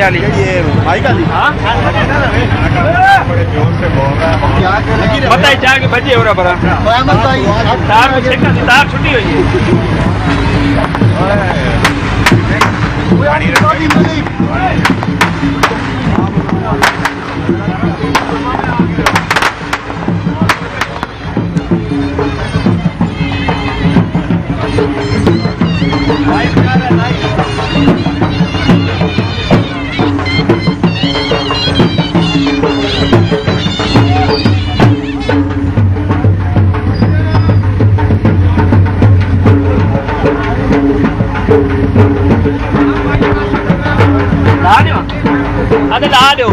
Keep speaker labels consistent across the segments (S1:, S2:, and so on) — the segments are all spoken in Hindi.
S1: वाली
S2: ये भाई का दी
S1: हाँ
S2: बड़े जोर से बोल रहा है
S1: बताइए चार के बजे हो रहा बड़ा तार में छेका थी तार छुट्टी हुई ada lado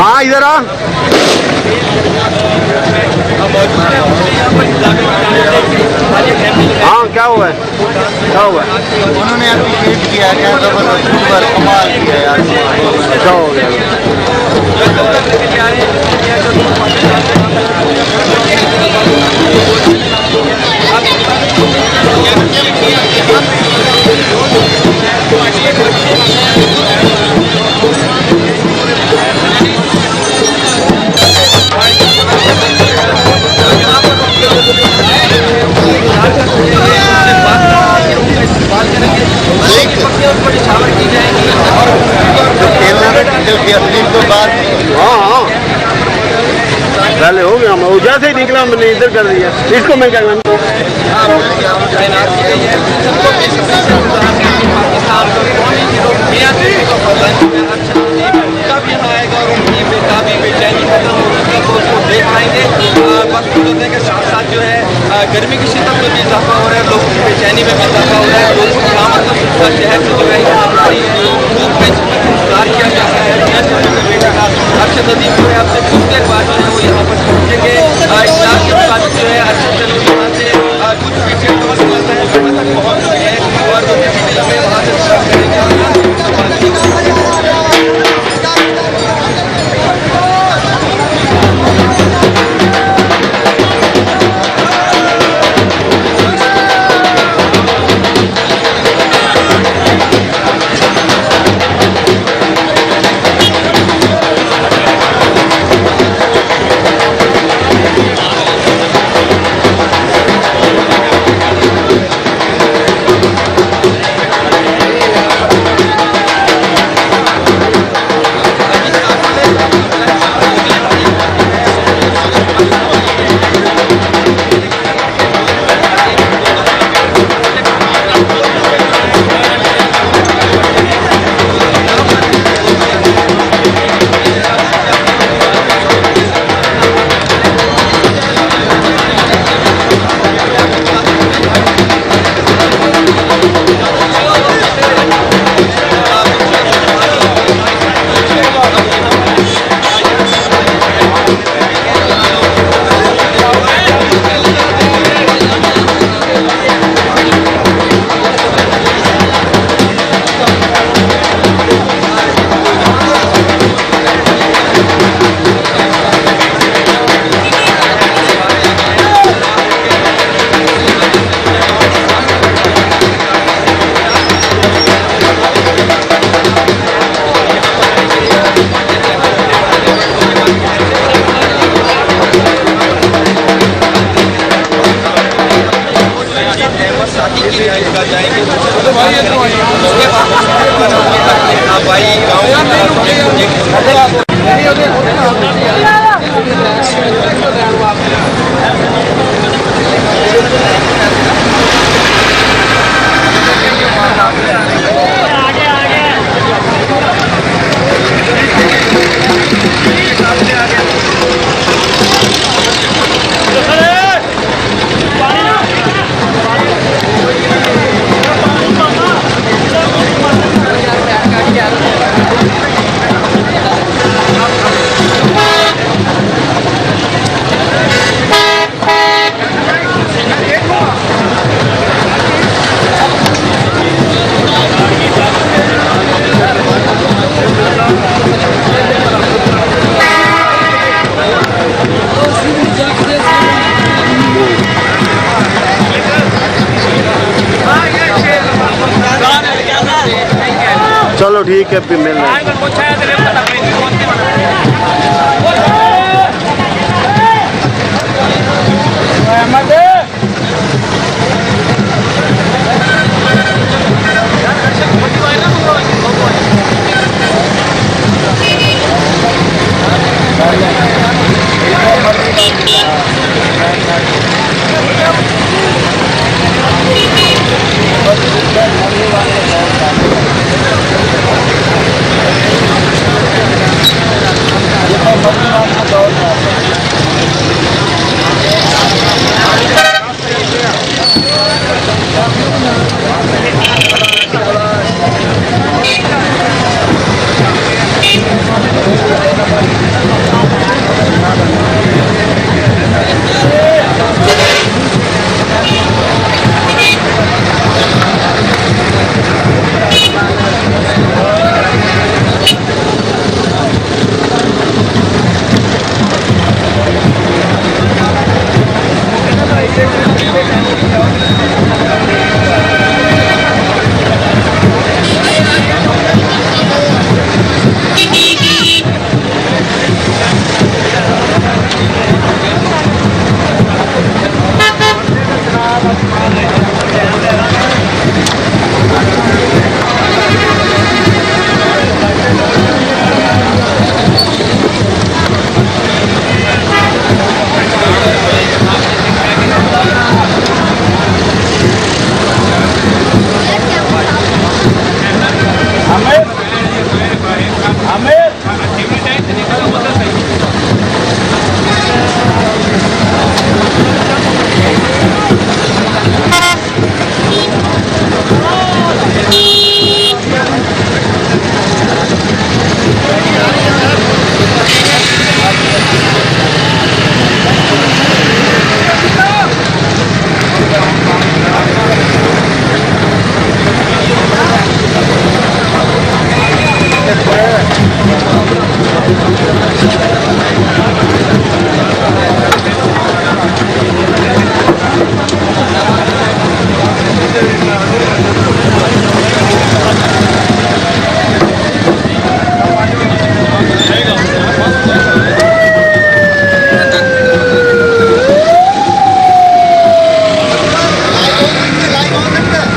S2: हाँ इधर आ हाँ क्या हुआ है क्या हुआ है
S3: उन्होंने अप्रिशिएट किया क्या जबरदस्त कमाल किया यार
S2: क्या हो गया हाँ पहले हो गया मैं जैसे ही निकला मैंने इधर कर दिया इसको मैं क्या
S4: साथ साथ जो है गर्मी की शिद्दत में भी इजाफा हो रहा है, लोगों की बेचैनी में भी इजाफा हो रहा है, लोगों को शहर से जो है धूप में इंतजार किया जा रहा है। अरशद अदीब जो है आपसे कुछ देर बाद जो है वो यहाँ पर पहुँचेंगे। इजलास के मुताबिक जो है अरशद अदीब यहाँ से कुछ वीडियो जो है पहुँच चुके हैं और वो वहाँ से स्टार्ट करेंगे।
S2: चलो ठीक है फिर मिलना
S1: आज कल कुछ आया तेरे पता नहीं कौन सी बना अहमद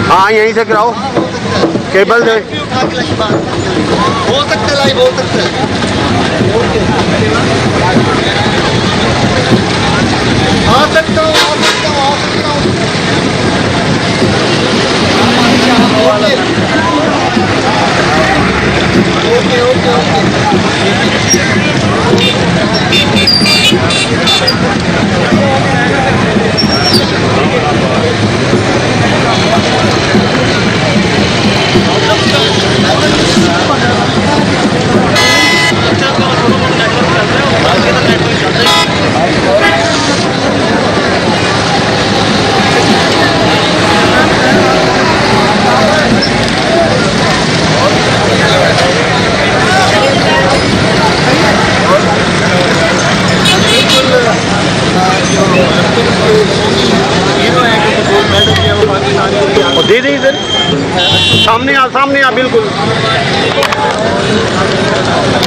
S2: हाँ यहीं से कराओ केबल से
S3: हो सकता है लाइव हो सकता है आ सकता हूँ आ सकता हूँ आ सकता हूँ ओके ओके ओके